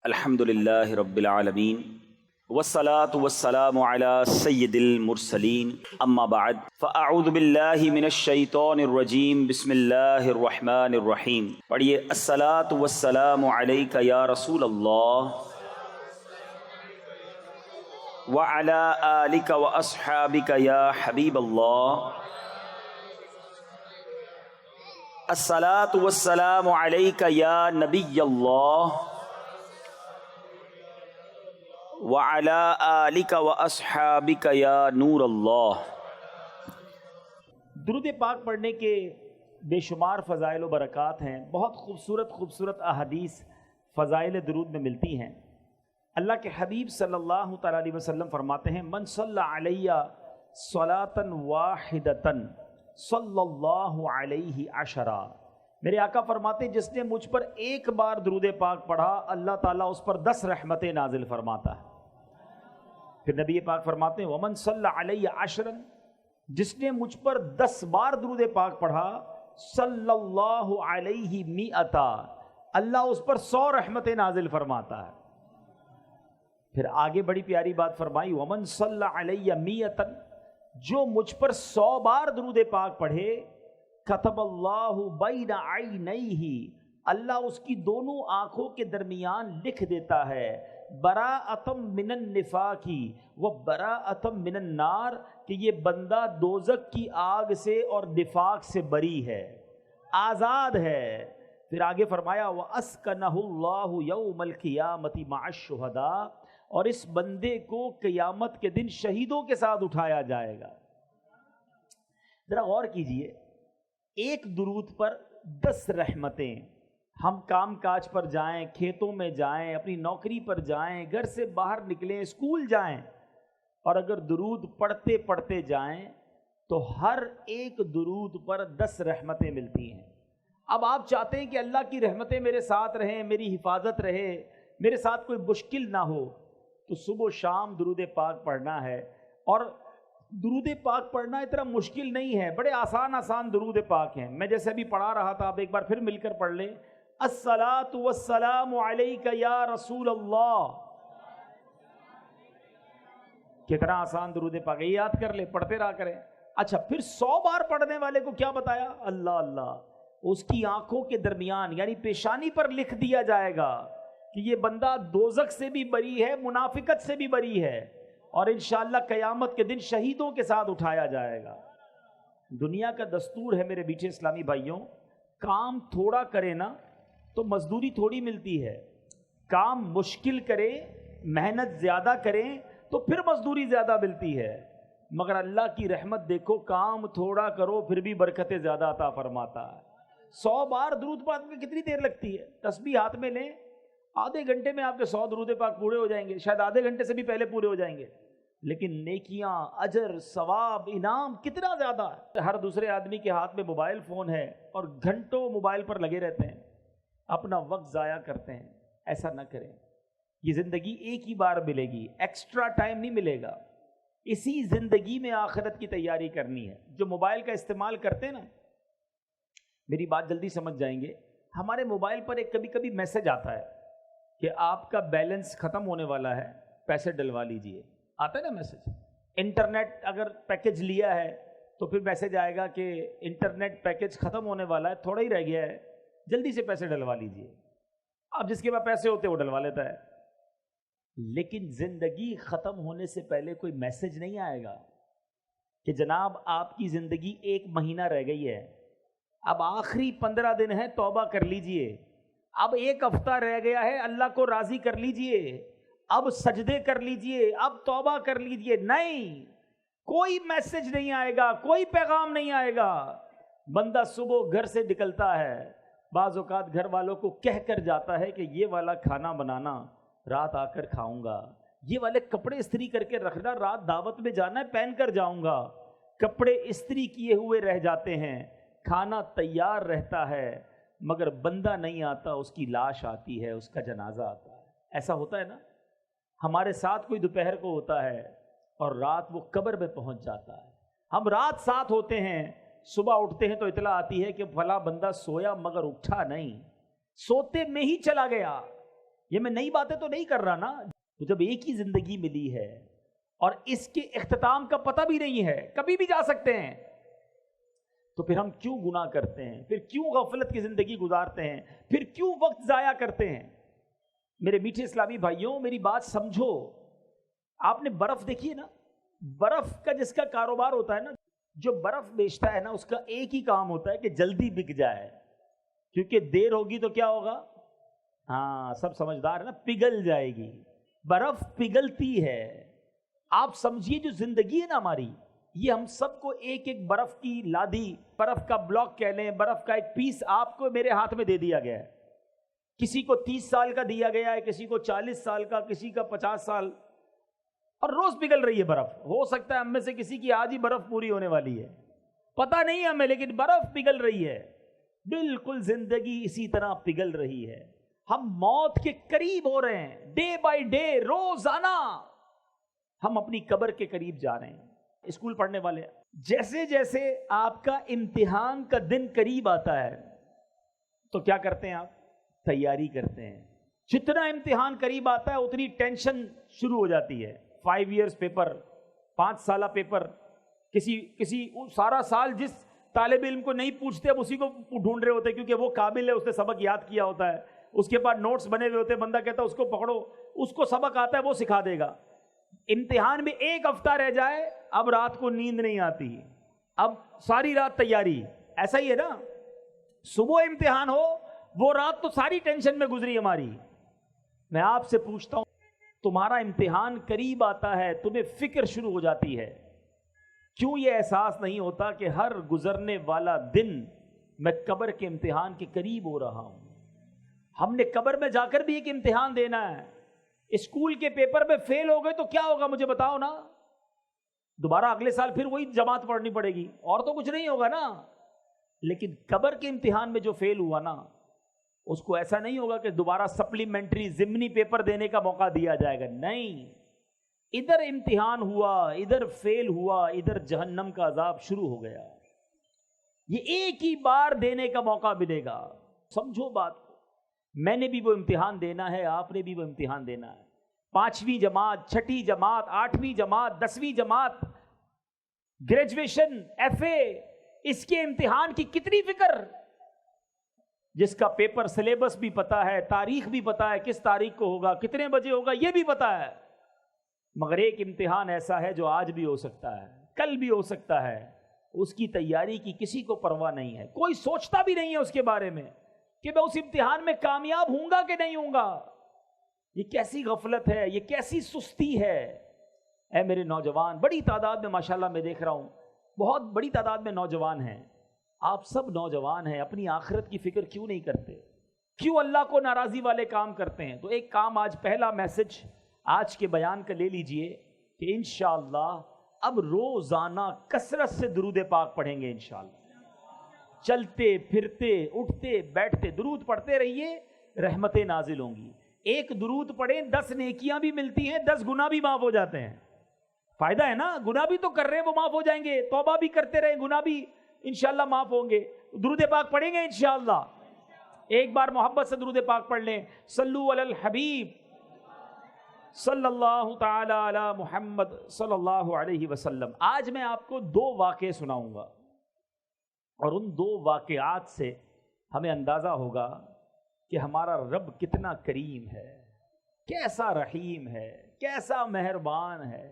الحمد للہ رب العالمین والصلاة والسلام علی سید المرسلین اما بعد فاعوذ باللہ من الشیطان الرجیم بسم اللہ الرحمن الرحیم. پڑھیے الصلاة والسلام علیک یا رسول اللہ وعلی آلک واصحابک یا حبیب اللہ. الصلاة والسلام علیک یا نبی اللہ وعلی آلک واصحابک یا نور اللہ. درود پاک پڑھنے کے بے شمار فضائل و برکات ہیں. بہت خوبصورت احادیث فضائل درود میں ملتی ہیں. اللہ کے حبیب صلی اللہ تعالیٰ علیہ وسلم فرماتے ہیں من صلی علیہ صلاۃ واحدۃ صلی اللہ علیہ عشرہ. میرے آقا فرماتے ہیں جس نے مجھ پر ایک بار درود پاک پڑھا اللہ تعالیٰ اس پر 10 رحمتیں نازل فرماتا ہے. پھر نبی پاک فرماتے ہیں ومن صلی علیہ عشرا، جس نے مجھ پر 10 بار درود پاک پڑھا صلی اللہ علیہ مئتا، اللہ اس پر 100 رحمتیں نازل فرماتا ہے. پھر آگے بڑی پیاری بات فرمائی ومن صلی علیہ مئتا، جو مجھ پر 100 بار درود پاک پڑھے کتب اللہ بین عینیہ، اللہ اس کی دونوں آنکھوں کے درمیان لکھ دیتا ہے براءۃ من النفاق و براءۃ من النار، کہ یہ بندہ دوزخ کی آگ سے اور نفاق سے بری ہے، آزاد ہے. پھر آگے فرمایا وَأَسْكَنَهُ اللَّهُ يَوْمَ الْقِيَامَةِ مَعَ الشُّهَدَاءِ، اور اس بندے کو قیامت کے دن شہیدوں کے ساتھ اٹھایا جائے گا. ذرا غور کیجئے، ایک درود پر 10 رحمتیں. ہم کام کاج پر جائیں، کھیتوں میں جائیں، اپنی نوکری پر جائیں، گھر سے باہر نکلیں، اسکول جائیں، اور اگر درود پڑھتے پڑھتے جائیں تو ہر ایک درود پر 10 رحمتیں ملتی ہیں. اب آپ چاہتے ہیں کہ اللہ کی رحمتیں میرے ساتھ رہیں، میری حفاظت رہے، میرے ساتھ کوئی مشکل نہ ہو، تو صبح و شام درود پاک پڑھنا ہے. اور درود پاک پڑھنا اتنا مشکل نہیں ہے، بڑے آسان درود پاک ہیں. میں جیسے ابھی پڑھا رہا تھا، آپ ایک بار پھر مل کر پڑھ لیں الصلاۃ والسلام علیک یا رسول اللہ. کتنا آسان درود پاک ہے، یاد کر لیں، پڑھتے رہا کریں. اچھا، پھر 100 بار پڑھنے والے کو کیا بتایا؟ اللہ اس کی آنکھوں کے درمیان یعنی پیشانی پر لکھ دیا جائے گا کہ یہ بندہ دوزخ سے بھی بری ہے، منافقت سے بھی بری ہے، اور انشاءاللہ قیامت کے دن شہیدوں کے ساتھ اٹھایا جائے گا. دنیا کا دستور ہے میرے بیٹے اسلامی بھائیوں، کام تھوڑا کرے نا تو مزدوری تھوڑی ملتی ہے، کام مشکل کرے، محنت زیادہ کریں تو پھر مزدوری زیادہ ملتی ہے. مگر اللہ کی رحمت دیکھو، کام تھوڑا کرو پھر بھی برکتیں زیادہ عطا فرماتا ہے. 100 بار درود پاک میں کتنی دیر لگتی ہے؟ تسبیح ہاتھ میں لیں، آدھے گھنٹے میں آپ کے 100 درود پاک پورے ہو جائیں گے، شاید آدھے گھنٹے سے بھی پہلے پورے ہو جائیں گے. لیکن نیکیاں، اجر، ثواب، انعام کتنا زیادہ ہے. ہر دوسرے آدمی کے ہاتھ میں موبائل فون ہے اور گھنٹوں موبائل پر لگے رہتے ہیں، اپنا وقت ضائع کرتے ہیں. ایسا نہ کریں. یہ زندگی ایک ہی بار ملے گی، ایکسٹرا ٹائم نہیں ملے گا. اسی زندگی میں آخرت کی تیاری کرنی ہے. جو موبائل کا استعمال کرتے ہیں نا، میری بات جلدی سمجھ جائیں گے، ہمارے موبائل پر ایک کبھی کبھی میسج آتا ہے کہ آپ کا بیلنس ختم ہونے والا ہے، پیسے ڈلوا لیجئے. آتا ہے نا میسج. انٹرنیٹ اگر پیکج لیا ہے تو پھر میسج آئے گا کہ انٹرنیٹ پیکج ختم ہونے والا ہے، تھوڑا ہی رہ گیا ہے، جلدی سے پیسے ڈلوا لیجئے. اب جس کے پاس پیسے ہوتے ہیں وہ ڈلوا لیتا ہے. لیکن زندگی ختم ہونے سے پہلے کوئی میسج نہیں آئے گا کہ جناب آپ کی زندگی 1 مہینہ رہ گئی ہے، اب آخری 15 دن ہے، توبہ کر لیجئے. اب 1 ہفتہ رہ گیا ہے، اللہ کو راضی کر لیجئے، اب سجدے کر لیجئے، اب توبہ کر لیجئے. نہیں، کوئی میسج نہیں آئے گا، کوئی پیغام نہیں آئے گا. بندہ صبح گھر سے نکلتا ہے، بعض اوقات گھر والوں کو کہہ کر جاتا ہے کہ یہ والا کھانا بنانا، رات آ کر کھاؤں گا. یہ والے کپڑے استری کر کے رکھنا، رات دعوت میں جانا ہے، پہن کر جاؤں گا. کپڑے استری کیے ہوئے رہ جاتے ہیں، کھانا تیار رہتا ہے، مگر بندہ نہیں آتا، اس کی لاش آتی ہے، اس کا جنازہ آتا ہے. ایسا ہوتا ہے نا، ہمارے ساتھ کوئی دوپہر کو ہوتا ہے اور رات وہ قبر میں پہنچ جاتا ہے. ہم رات ساتھ ہوتے ہیں، صبح اٹھتے ہیں تو اطلاع آتی ہے کہ فلاں بندہ سویا مگر اٹھا نہیں، سوتے میں ہی چلا گیا. یہ میں نئی باتیں تو نہیں کر رہا نا. تو جب ایک ہی زندگی ملی ہے اور اس کے اختتام کا پتہ بھی نہیں ہے, کبھی بھی جا سکتے ہیں, تو پھر ہم کیوں گناہ کرتے ہیں, پھر کیوں غفلت کی زندگی گزارتے ہیں, پھر کیوں وقت ضائع کرتے ہیں؟ میرے میٹھے اسلامی بھائیوں, میری بات سمجھو. آپ نے برف دیکھی ہے نا, برف کا جس کا کاروبار ہوتا ہے نا, جو برف بیچتا ہے نا, اس کا ایک ہی کام ہوتا ہے کہ جلدی بک جائے, کیونکہ دیر ہوگی تو کیا ہوگا؟ ہاں سب سمجھدار ہے نا, پگھل جائے گی. برف پگھلتی ہے. آپ سمجھیے جو زندگی ہے نا ہماری, یہ ہم سب کو ایک ایک برف کی لادی, برف کا بلاک کہہ لیں, برف کا ایک پیس آپ کو میرے ہاتھ میں دے دیا گیا ہے. کسی کو 30 سال کا دیا گیا ہے, کسی کو 40 سال کا, کسی کا 50 سال, اور روز پگھل رہی ہے برف. ہو سکتا ہے ہم میں سے کسی کی آج ہی برف پوری ہونے والی ہے, پتہ نہیں ہمیں, لیکن برف پگھل رہی ہے. بالکل زندگی اسی طرح پگھل رہی ہے. ہم موت کے قریب ہو رہے ہیں, ڈے بائی ڈے, روزانہ ہم اپنی قبر کے قریب جا رہے ہیں. اسکول پڑھنے والے, جیسے جیسے آپ کا امتحان کا دن قریب آتا ہے تو کیا کرتے ہیں آپ؟ تیاری کرتے ہیں. جتنا امتحان قریب آتا ہے اتنی ٹینشن شروع ہو جاتی ہے. 5 ایئرس پیپر, 5 سالہ پیپر, کسی سارا سال جس طالب علم کو نہیں پوچھتے اب اسی کو ڈھونڈ رہے ہوتے, کیونکہ وہ قابل ہے, اس نے سبق یاد کیا ہوتا ہے, اس کے پاس نوٹس بنے ہوئے ہوتے ہیں. بندہ کہتا ہے اس کو پکڑو, اس کو سبق آتا ہے, وہ سکھا دے گا. امتحان میں 1 ہفتہ رہ جائے, اب رات کو نیند نہیں آتی, اب ساری رات تیاری. ایسا ہی ہے نا, صبح امتحان ہو, وہ رات تو ساری ٹینشن میں گزری ہماری. میں آپ سے پوچھتا ہوں, تمہارا امتحان قریب آتا ہے, تمہیں فکر شروع ہو جاتی ہے, کیوں یہ احساس نہیں ہوتا کہ ہر گزرنے والا دن میں قبر کے امتحان کے قریب ہو رہا ہوں؟ ہم نے قبر میں جا کر بھی ایک امتحان دینا ہے. اسکول کے پیپر میں فیل ہو گئے تو کیا ہوگا مجھے بتاؤ نا, دوبارہ اگلے سال پھر وہی جماعت پڑھنی پڑے گی, اور تو کچھ نہیں ہوگا نا. لیکن قبر کے امتحان میں جو فیل ہوا نا, اس کو ایسا نہیں ہوگا کہ دوبارہ سپلیمنٹری ضمنی پیپر دینے کا موقع دیا جائے گا. نہیں, ادھر امتحان ہوا, ادھر فیل ہوا, ادھر جہنم کا عذاب شروع ہو گیا. یہ ایک ہی بار دینے کا موقع ملے گا. سمجھو بات کو, میں نے بھی وہ امتحان دینا ہے, آپ نے بھی وہ امتحان دینا ہے. 5ویں جماعت, 6ٹھی جماعت, 8ویں جماعت, 10ویں جماعت, گریجویشن, FA, اس کے امتحان کی کتنی فکر. جس کا پیپر سلیبس بھی پتا ہے, تاریخ بھی پتا ہے, کس تاریخ کو ہوگا, کتنے بجے ہوگا, یہ بھی پتا ہے. مگر ایک امتحان ایسا ہے جو آج بھی ہو سکتا ہے, کل بھی ہو سکتا ہے. اس کی تیاری کی کسی کو پرواہ نہیں ہے, کوئی سوچتا بھی نہیں ہے اس کے بارے میں کہ میں اس امتحان میں کامیاب ہوں گا کہ نہیں ہوں گا. یہ کیسی غفلت ہے, یہ کیسی سستی ہے. اے میرے نوجوان, بڑی تعداد میں ماشاءاللہ میں دیکھ رہا ہوں, بہت بڑی تعداد میں نوجوان ہیں. آپ سب نوجوان ہیں, اپنی آخرت کی فکر کیوں نہیں کرتے؟ کیوں اللہ کو ناراضی والے کام کرتے ہیں؟ تو ایک کام, آج پہلا میسج آج کے بیان کا لے لیجئے کہ انشاءاللہ اب روزانہ کثرت سے درود پاک پڑھیں گے. انشاءاللہ چلتے پھرتے اٹھتے بیٹھتے درود پڑھتے رہیے, رحمتیں نازل ہوں گی. ایک درود پڑھیں 10 نیکیاں بھی ملتی ہیں, 10 گناہ بھی معاف ہو جاتے ہیں. فائدہ ہے نا, گناہ بھی تو کر رہے ہیں وہ معاف ہو جائیں گے, توبہ بھی کرتے رہیں, گناہ بھی انشاءاللہ معاف ہوں گے. درود پاک پڑھیں گے انشاءاللہ. ایک بار محبت سے درود پاک پڑھ لیں, صلو علی الحبیب صلی اللہ تعالی علی محمد صلی اللہ علیہ وسلم. آج میں آپ کو 2 واقعے سناؤں گا, اور ان 2 واقعات سے ہمیں اندازہ ہوگا کہ ہمارا رب کتنا کریم ہے, کیسا رحیم ہے, کیسا مہربان ہے,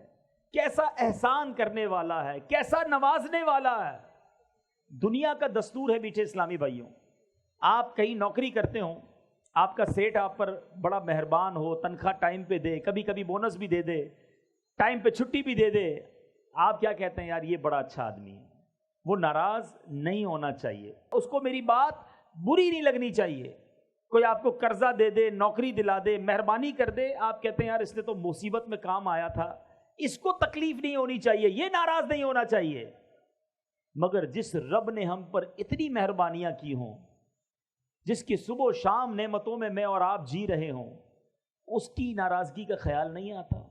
کیسا احسان کرنے والا ہے, کیسا نوازنے والا ہے. دنیا کا دستور ہے میٹھے اسلامی بھائیوں, آپ کہیں نوکری کرتے ہوں, آپ کا سیٹ آپ پر بڑا مہربان ہو, تنخواہ ٹائم پہ دے, کبھی کبھی بونس بھی دے دے, ٹائم پہ چھٹی بھی دے دے, آپ کیا کہتے ہیں, یار یہ بڑا اچھا آدمی ہے. وہ ناراض نہیں ہونا چاہیے, اس کو میری بات بری نہیں لگنی چاہیے. کوئی آپ کو قرضہ دے دے, نوکری دلا دے, مہربانی کر دے, آپ کہتے ہیں یار اس نے تو مصیبت میں کام آیا تھا, اس کو تکلیف نہیں ہونی چاہیے, یہ ناراض نہیں ہونا چاہیے. مگر جس رب نے ہم پر اتنی مہربانیاں کی ہوں, جس کی صبح و شام نعمتوں میں اور آپ جی رہے ہوں, اس کی ناراضگی کا خیال نہیں آتا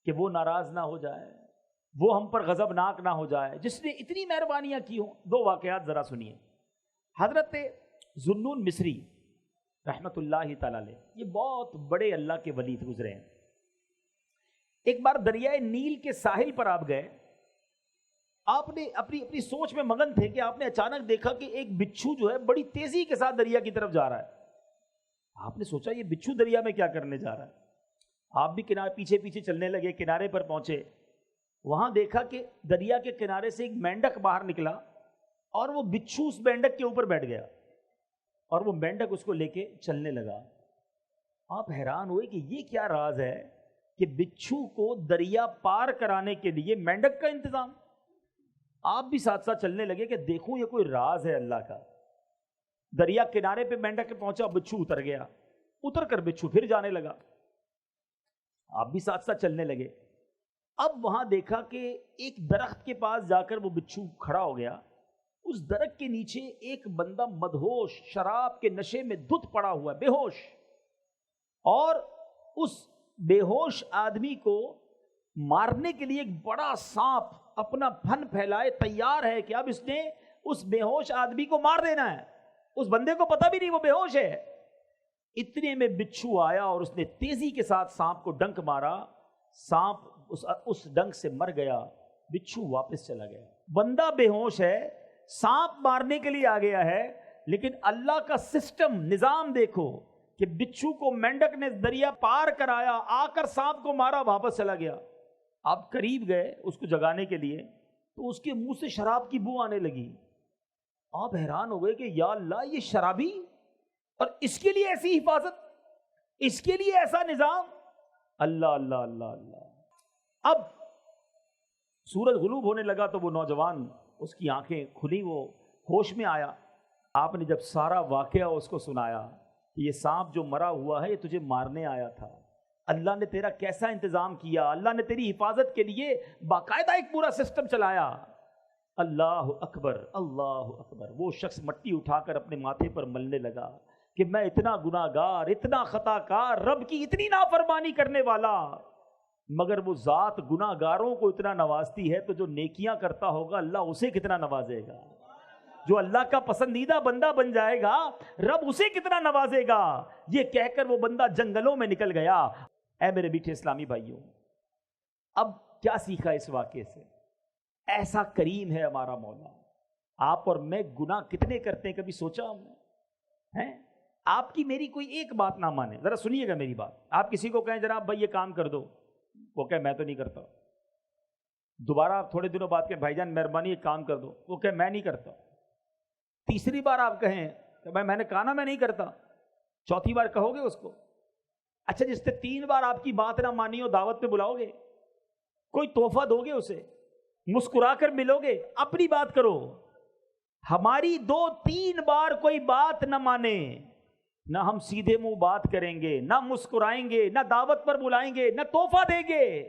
کہ وہ ناراض نہ ہو جائے, وہ ہم پر غضبناک نہ ہو جائے, جس نے اتنی مہربانیاں کی ہوں. 2 واقعات ذرا سنیے. حضرت ذو النون مصری رحمت اللہ تعالی علیہ، یہ بہت بڑے اللہ کے ولی گزرے ہیں۔ ایک بار دریائے نیل کے ساحل پر آپ گئے، آپ نے اپنی سوچ میں مگن تھے کہ آپ نے اچانک دیکھا کہ ایک بچھو جو ہے بڑی تیزی کے ساتھ دریا کی طرف جا رہا ہے۔ آپ نے سوچا یہ بچھو دریا میں کیا کرنے جا رہا ہے؟ آپ بھی پیچھے پیچھے چلنے لگے، کنارے پر پہنچے، وہاں دیکھا کہ دریا کے کنارے سے ایک مینڈک باہر نکلا اور وہ بچھو اس مینڈک کے اوپر بیٹھ گیا اور وہ مینڈک اس کو لے کے چلنے لگا۔ آپ حیران ہوئے کہ یہ کیا راز ہے کہ بچھو کو دریا پار کرانے کے لیے مینڈک کا انتظام۔ آپ بھی ساتھ ساتھ چلنے لگے کہ دیکھوں یہ کوئی راز ہے اللہ کا۔ دریا کنارے پہ مینڈک کے پہنچا، بچھو اتر گیا، اتر کر بچھو پھر جانے لگا۔ آپ بھی ساتھ ساتھ چلنے لگے۔ اب وہاں دیکھا کہ ایک درخت کے پاس جا کر وہ بچھو کھڑا ہو گیا، اس درخت کے نیچے ایک بندہ مدہوش شراب کے نشے میں دھت پڑا ہوا ہے، بے ہوش، اور اس بے ہوش آدمی کو مارنے کے لیے ایک بڑا سانپ اپنا پھن پھیلائے تیار ہے کہ اب اس نے اس بے ہوش آدمی کو مار دینا ہے۔ اس بندے کو پتہ بھی نہیں وہ بے ہوش ہے۔ اتنے میں بچھو آیا اور اس نے تیزی کے ساتھ سانپ کو ڈنک مارا، سانپ اس ڈنک سے مر گیا، بچھو واپس چلا گیا۔ بندہ بے ہوش ہے، سانپ مارنے کے لیے آ گیا ہے، لیکن اللہ کا سسٹم نظام دیکھو کہ بچھو کو مینڈک نے دریا پار کرایا، آ کر سانپ کو مارا، واپس چلا گیا۔ آپ قریب گئے اس کو جگانے کے لیے تو اس کے منہ سے شراب کی بو آنے لگی۔ آپ حیران ہو گئے کہ یا اللہ، یہ شرابی، اور اس کے لیے ایسی حفاظت، اس کے لیے ایسا نظام۔ اللہ اللہ اللہ اللہ۔ اب سورج غروب ہونے لگا تو وہ نوجوان، اس کی آنکھیں کھلی، وہ ہوش میں آیا۔ آپ نے جب سارا واقعہ اس کو سنایا کہ یہ سانپ جو مرا ہوا ہے یہ تجھے مارنے آیا تھا، اللہ نے تیرا کیسا انتظام کیا، اللہ نے تیری حفاظت کے لیے باقاعدہ ایک پورا سسٹم چلایا۔ اللہ اکبر اللہ اکبر۔ وہ شخص مٹی اٹھا کر اپنے ماتھے پر ملنے لگا کہ میں اتنا گناہ گار، اتنا خطا کار، رب کی اتنی نافرمانی کرنے والا، مگر وہ ذات گناہ گاروں کو اتنا نوازتی ہے تو جو نیکیاں کرتا ہوگا اللہ اسے کتنا نوازے گا۔ جو اللہ کا پسندیدہ بندہ بن جائے گا رب اسے کتنا نوازے گا۔ یہ کہہ کر وہ بندہ جنگلوں میں نکل گیا۔ اے میرے میٹھے اسلامی بھائیوں، اب کیا سیکھا اس واقعے سے؟ ایسا کریم ہے ہمارا مولا۔ آپ اور میں گناہ کتنے کرتے ہیں، کبھی سوچا ہم نے؟ آپ کی میری کوئی ایک بات نہ مانے، ذرا سنیے گا میری بات۔ آپ کسی کو کہیں جناب بھائی یہ کام کر دو، وہ کہے میں تو نہیں کرتا۔ دوبارہ آپ تھوڑے دنوں بعد کہیں بھائی جان مہربانی یہ کام کر دو، وہ کہے میں نہیں کرتا۔ تیسری بار آپ کہیں کہ بھائی میں نے کہا نا میں نہیں کرتا، چوتھی بار کہو گے اس کو؟ اچھا جس نے 3 بار آپ کی بات نہ مانی ہو دعوت پہ بلاؤ گے؟ کوئی تحفہ دو گے اسے؟ مسکرا کر ملو گے؟ اپنی بات کرو۔ ہماری 2-3 بار کوئی بات نہ مانے، نہ ہم سیدھے منہ بات کریں گے، نہ مسکرائیں گے، نہ دعوت پر بلائیں گے، نہ تحفہ دیں گے۔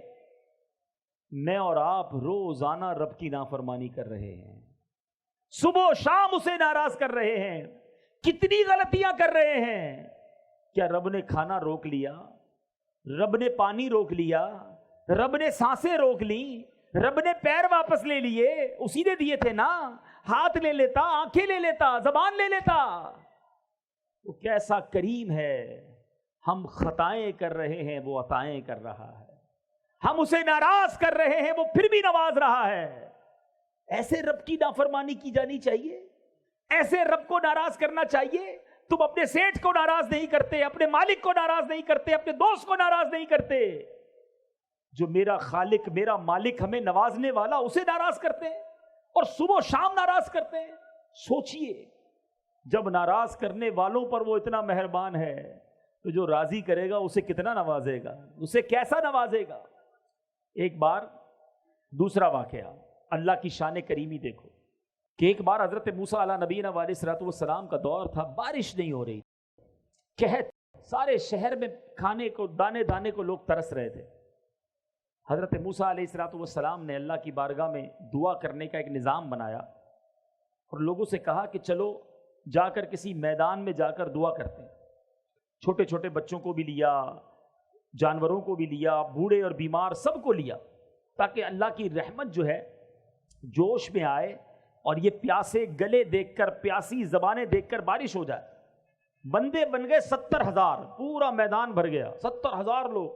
میں اور آپ روزانہ رب کی نافرمانی کر رہے ہیں، صبح و شام اسے ناراض کر رہے ہیں، کتنی غلطیاں کر رہے ہیں۔ کیا رب نے کھانا روک لیا؟ رب نے پانی روک لیا؟ رب نے سانسیں روک لی؟ رب نے پیر واپس لے لیے؟ اسی نے دیے تھے نا، ہاتھ لے لیتا، آنکھیں لے لیتا، زبان لے لیتا۔ وہ کیسا کریم ہے، ہم خطائیں کر رہے ہیں وہ عطائیں کر رہا ہے، ہم اسے ناراض کر رہے ہیں وہ پھر بھی نواز رہا ہے۔ ایسے رب کی نافرمانی کی جانی چاہیے؟ ایسے رب کو ناراض کرنا چاہیے؟ تم اپنے سیٹھ کو ناراض نہیں کرتے، اپنے مالک کو ناراض نہیں کرتے، اپنے دوست کو ناراض نہیں کرتے، جو میرا خالق میرا مالک ہمیں نوازنے والا اسے ناراض کرتے ہیں اور صبح و شام ناراض کرتے ہیں۔ سوچئے جب ناراض کرنے والوں پر وہ اتنا مہربان ہے تو جو راضی کرے گا اسے کتنا نوازے گا، اسے کیسا نوازے گا۔ ایک بار دوسرا واقعہ، اللہ کی شان کریمی دیکھو کہ ایک بار حضرت موسیٰ علیہ نبینا علیہ الصلوۃ والسلام کا دور تھا، بارش نہیں ہو رہی، قحط، سارے شہر میں کھانے کو دانے دانے کو لوگ ترس رہے تھے۔ حضرت موسیٰ علیہ الصلوۃ والسلام نے اللہ کی بارگاہ میں دعا کرنے کا ایک نظام بنایا اور لوگوں سے کہا کہ چلو جا کر کسی میدان میں جا کر دعا کرتے ہیں۔ چھوٹے چھوٹے بچوں کو بھی لیا، جانوروں کو بھی لیا، بوڑھے اور بیمار سب کو لیا، تاکہ اللہ کی رحمت جو ہے جوش میں آئے اور یہ پیاسے گلے دیکھ کر، پیاسی زبانیں دیکھ کر بارش ہو جائے۔ بندے بن گئے 70,000، پورا میدان بھر گیا، 70,000 لوگ۔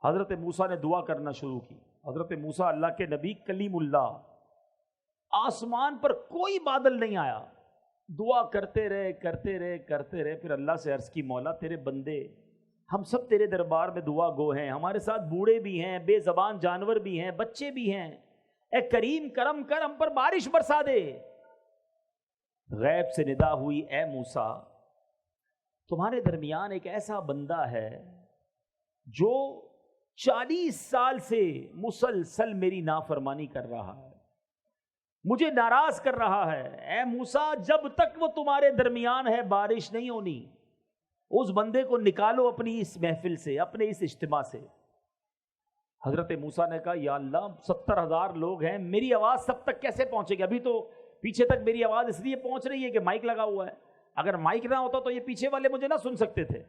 حضرت موسیٰ نے دعا کرنا شروع کی۔ حضرت موسیٰ اللہ کے نبی کلیم اللہ، آسمان پر کوئی بادل نہیں آیا، دعا کرتے رہے کرتے رہے کرتے رہے۔ پھر اللہ سے عرض کی، مولا تیرے بندے ہم سب تیرے دربار میں دعا گو ہیں، ہمارے ساتھ بوڑھے بھی ہیں، بے زبان جانور بھی ہیں، بچے بھی ہیں، اے کریم کرم کر، ہم پر بارش برسا دے۔ غیب سے ندا ہوئی، اے موسیٰ تمہارے درمیان ایک ایسا بندہ ہے جو 40 سال سے مسلسل میری نافرمانی کر رہا ہے، مجھے ناراض کر رہا ہے۔ اے موسیٰ جب تک وہ تمہارے درمیان ہے بارش نہیں ہونی، اس بندے کو نکالو اپنی اس محفل سے، اپنے اس اجتماع سے۔ حضرت موسیٰ نے کہا، یا اللہ 70,000 لوگ ہیں، میری آواز سب تک کیسے پہنچے گی؟ ابھی تو پیچھے تک میری آواز اس لیے پہنچ رہی ہے کہ مائک لگا ہوا ہے، اگر مائک نہ ہوتا تو یہ پیچھے والے مجھے نہ سن سکتے تھے،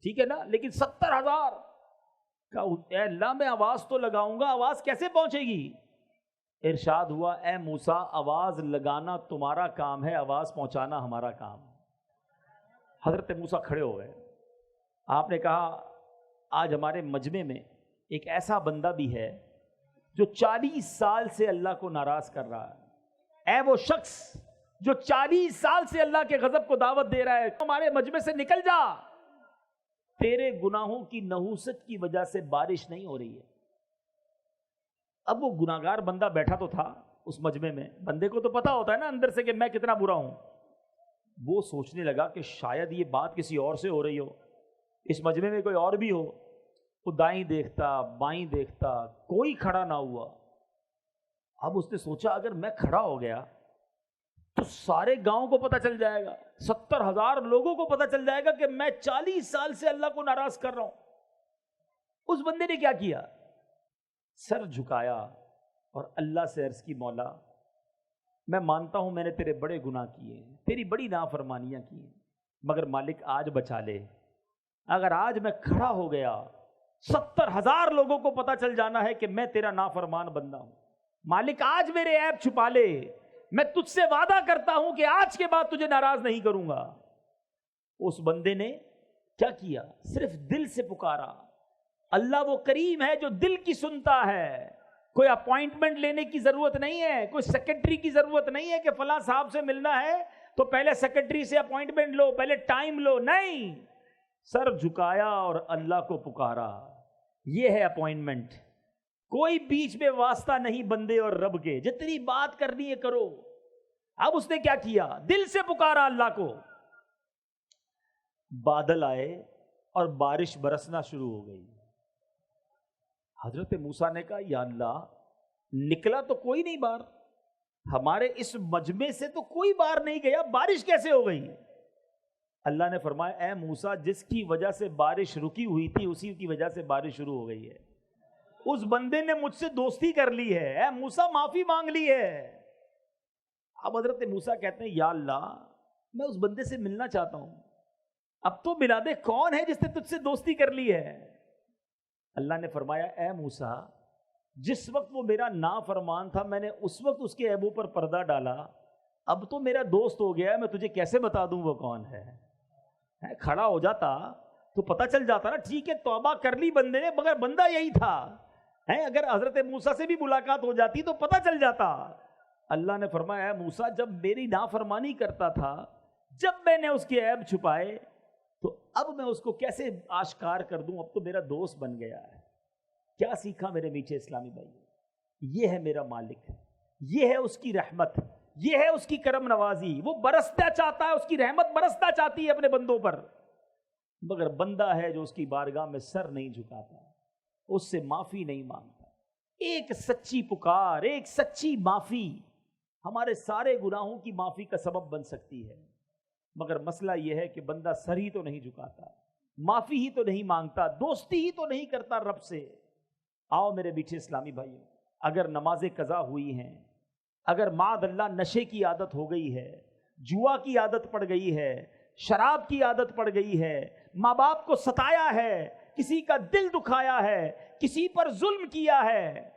ٹھیک ہے نا؟ لیکن 70,000 کا، اے اللہ میں آواز تو لگاؤں گا، آواز کیسے پہنچے گی؟ ارشاد ہوا، اے موسیٰ آواز لگانا تمہارا کام ہے، آواز پہنچانا ہمارا کام ہے۔ حضرت موسیٰ کھڑے ہو گئے۔ آپ نے کہا، آج ہمارے مجمع میں ایک ایسا بندہ بھی ہے جو 40 سال سے اللہ کو ناراض کر رہا ہے۔ اے وہ شخص جو 40 سال سے اللہ کے غضب کو دعوت دے رہا ہے، ہمارے مجمع سے نکل جا، تیرے گناہوں کی نحوست کی وجہ سے بارش نہیں ہو رہی ہے۔ اب وہ گناہگار بندہ بیٹھا تو تھا اس مجمع میں، بندے کو تو پتا ہوتا ہے نا اندر سے کہ میں کتنا برا ہوں۔ وہ سوچنے لگا کہ شاید یہ بات کسی اور سے ہو رہی ہو، اس مجمع میں کوئی اور بھی ہو۔ وہ دائیں دیکھتا بائیں دیکھتا، کوئی کھڑا نہ ہوا۔ اب اس نے سوچا اگر میں کھڑا ہو گیا تو سارے گاؤں کو پتہ چل جائے گا، 70,000 لوگوں کو پتہ چل جائے گا کہ میں 40 سال سے اللہ کو ناراض کر رہا ہوں۔ اس بندے نے کیا کیا؟ سر جھکایا اور اللہ سے عرض کی، مولا میں مانتا ہوں میں نے تیرے بڑے گناہ کیے ہیں، تیری بڑی نافرمانیاں کی ہیں، مگر مالک آج بچا لے۔ اگر آج میں کھڑا ہو گیا 70,000 لوگوں کو پتہ چل جانا ہے کہ میں تیرا نافرمان بندہ ہوں، مالک آج میرے عیب چھپا لے، میں تجھ سے وعدہ کرتا ہوں کہ آج کے بعد تجھے ناراض نہیں کروں گا۔ اس بندے نے کیا کیا؟ صرف دل سے پکارا۔ اللہ وہ کریم ہے جو دل کی سنتا ہے، کوئی اپوائنٹمنٹ لینے کی ضرورت نہیں ہے، کوئی سیکرٹری کی ضرورت نہیں ہے کہ فلاں صاحب سے ملنا ہے تو پہلے سیکرٹری سے اپوائنٹمنٹ لو، پہلے ٹائم لو، نہیں، سر جھکایا اور اللہ کو پکارا، یہ ہے اپوائنٹمنٹ۔ کوئی بیچ میں واسطہ نہیں بندے اور رب کے، جتنی بات کرنی ہے کرو۔ اب اس نے کیا کیا؟ دل سے پکارا اللہ کو، بادل آئے اور بارش برسنا شروع ہو گئی۔ حضرت موسیٰ نے کہا، یا اللہ نکلا تو کوئی نہیں باہر، ہمارے اس مجمع سے تو کوئی باہر نہیں گیا، بارش کیسے ہو گئی؟ اللہ نے فرمایا، اے موسیٰ جس کی وجہ سے بارش رکی ہوئی تھی اسی کی وجہ سے بارش شروع ہو گئی ہے۔ اس بندے نے مجھ سے دوستی کر لی ہے، اے موسیٰ معافی مانگ لی ہے۔ اب حضرت موسیٰ کہتے ہیں، یا اللہ میں اس بندے سے ملنا چاہتا ہوں، اب تو ملا دے، کون ہے جس نے تجھ سے دوستی کر لی ہے؟ اللہ نے فرمایا، اے موسیٰ جس وقت وہ میرا نافرمان تھا میں نے اس وقت اس کے عیبوں پر پردہ ڈالا، اب تو میرا دوست ہو گیا ہے، میں تجھے کیسے بتا دوں وہ کون ہے؟ کھڑا ہو جاتا تو پتہ چل جاتا نا، ٹھیک ہے توبہ کر لی بندے نے، مگر بندہ یہی تھا۔ اگر حضرت موسیٰ سے بھی ملاقات ہو جاتی تو پتہ چل جاتا۔ اللہ نے فرمایا، اے موسیٰ جب میری نافرمانی کرتا تھا، جب میں نے اس کے عیب چھپائے تو اب میں اس کو کیسے آشکار کر دوں؟ اب تو میرا دوست بن گیا ہے۔ کیا سیکھا میرے میٹھے اسلامی بھائی؟ یہ ہے میرا مالک، یہ ہے اس کی رحمت، یہ ہے اس کی کرم نوازی۔ وہ برستا چاہتا ہے، اس کی رحمت برستا چاہتی ہے اپنے بندوں پر، مگر بندہ ہے جو اس کی بارگاہ میں سر نہیں جھکاتا، اس سے معافی نہیں مانگتا۔ ایک سچی پکار، ایک سچی معافی ہمارے سارے گناہوں کی معافی کا سبب بن سکتی ہے، مگر مسئلہ یہ ہے کہ بندہ سر ہی تو نہیں جھکاتا، معافی ہی تو نہیں مانگتا، دوستی ہی تو نہیں کرتا رب سے۔ آؤ میرے میٹھے اسلامی بھائیوں، اگر نمازیں قضا ہوئی ہیں، اگر معاذ اللہ نشے کی عادت ہو گئی ہے، جوا کی عادت پڑ گئی ہے، شراب کی عادت پڑ گئی ہے، ماں باپ کو ستایا ہے، کسی کا دل دکھایا ہے، کسی پر ظلم کیا ہے،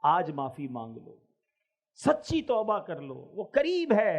آج معافی مانگ لو، سچی توبہ کر لو، وہ قریب ہے،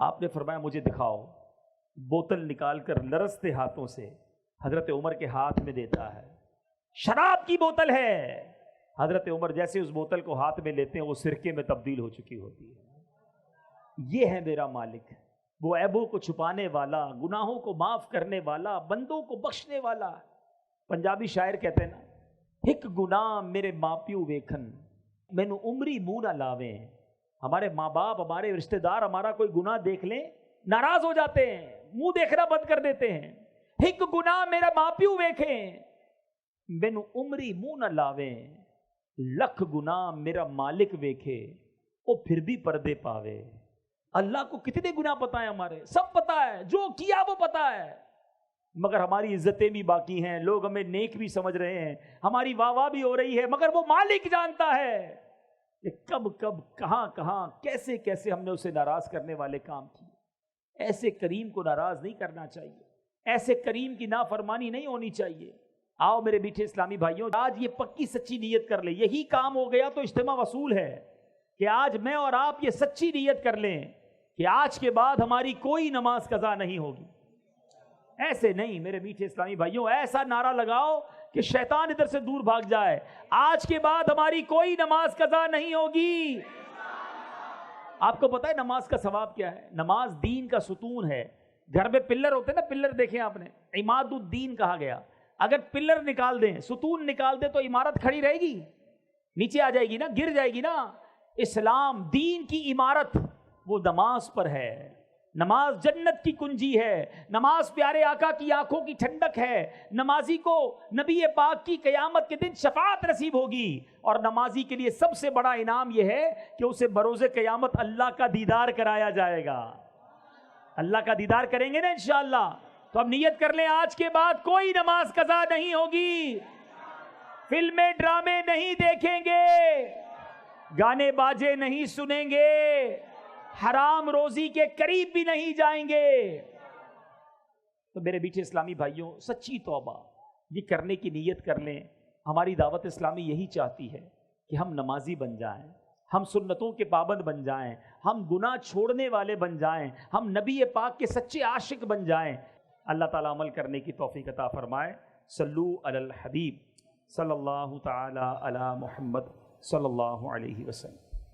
آپ نے فرمایا مجھے دکھاؤ. بوتل نکال کر لرزتے ہاتھوں سے حضرت عمر کے ہاتھ میں دیتا ہے. شراب کی بوتل ہے. حضرت عمر جیسے اس بوتل کو ہاتھ میں لیتے ہیں وہ سرکے میں تبدیل ہو چکی ہوتی ہے. یہ ہے میرا مالک، وہ عیبوں کو چھپانے والا، گناہوں کو معاف کرنے والا، بندوں کو بخشنے والا. پنجابی شاعر کہتے ہیں نا، ایک گناہ میرے ماں پیو ویکھن مینو عمری منہ نہ لاویں. ہمارے ماں باپ، ہمارے رشتہ دار ہمارا کوئی گناہ دیکھ لیں ناراض ہو جاتے ہیں، منہ دیکھنا بند کر دیتے ہیں. ایک گناہ میرا ماں پیو ویکھیں مینو عمری منہ نہ لاویں. لکھ گناہ میرا مالک ویکھے وہ پھر بھی پردے پاوے. اللہ کو کتنے گناہ پتا ہے، ہمارے سب پتا ہے، جو کیا وہ پتا ہے، مگر ہماری عزتیں بھی باقی ہیں، لوگ ہمیں نیک بھی سمجھ رہے ہیں، ہماری واہ واہ بھی ہو رہی ہے، مگر وہ مالک جانتا ہے کہ کب کب کہاں کہاں کیسے کیسے ہم نے اسے ناراض کرنے والے کام کیے. ایسے کریم کو ناراض نہیں کرنا چاہیے، ایسے کریم کی نافرمانی نہیں ہونی چاہیے. آؤ میرے میٹھے اسلامی بھائیوں، آج یہ پکی سچی نیت کر لیں. یہی کام ہو گیا تو اجتماع وصول ہے کہ آج میں اور آپ یہ سچی نیت کر لیں کہ آج کے بعد ہماری کوئی نماز قضا نہیں ہوگی. ایسے نہیں میرے میٹھے اسلامی بھائیوں، ایسا نعرہ لگاؤ کہ شیطان ادھر سے دور بھاگ جائے. آج کے بعد ہماری کوئی نماز قضا نہیں ہوگی. آپ کو پتا ہے نماز کا ثواب کیا ہے؟ نماز دین کا ستون ہے. گھر میں پلر ہوتے ہیں نا، پلر دیکھیں آپ نے، عماد الدین کہا گیا. اگر پلر نکال دیں، ستون نکال دیں تو عمارت کھڑی رہے گی؟ نیچے آ جائے گی نا، گر جائے گی نا. اسلام دین کی عمارت وہ نماز پر ہے. نماز جنت کی کنجی ہے. نماز پیارے آقا کی آنکھوں کی ٹھنڈک ہے. نمازی کو نبی پاک کی قیامت کے دن شفاعت نصیب ہوگی. اور نمازی کے لیے سب سے بڑا انعام یہ ہے کہ اسے بروز قیامت اللہ کا دیدار کرایا جائے گا. اللہ کا دیدار کریں گے نا انشاءاللہ. تو اب نیت کر لیں آج کے بعد کوئی نماز قضا نہیں ہوگی. فلمیں ڈرامے نہیں دیکھیں گے، گانے باجے نہیں سنیں گے، حرام روزی کے قریب بھی نہیں جائیں گے. تو میرے میٹھے اسلامی بھائیوں، سچی توبہ یہ کرنے کی نیت کر لیں. ہماری دعوت اسلامی یہی چاہتی ہے کہ ہم نمازی بن جائیں، ہم سنتوں کے پابند بن جائیں، ہم گناہ چھوڑنے والے بن جائیں، ہم نبی پاک کے سچے عاشق بن جائیں. اللہ تعالیٰ عمل کرنے کی توفیق عطا فرمائے. صلو علی الحبیب صلی اللہ تعالی علی محمد صلی اللہ علیہ وسلم.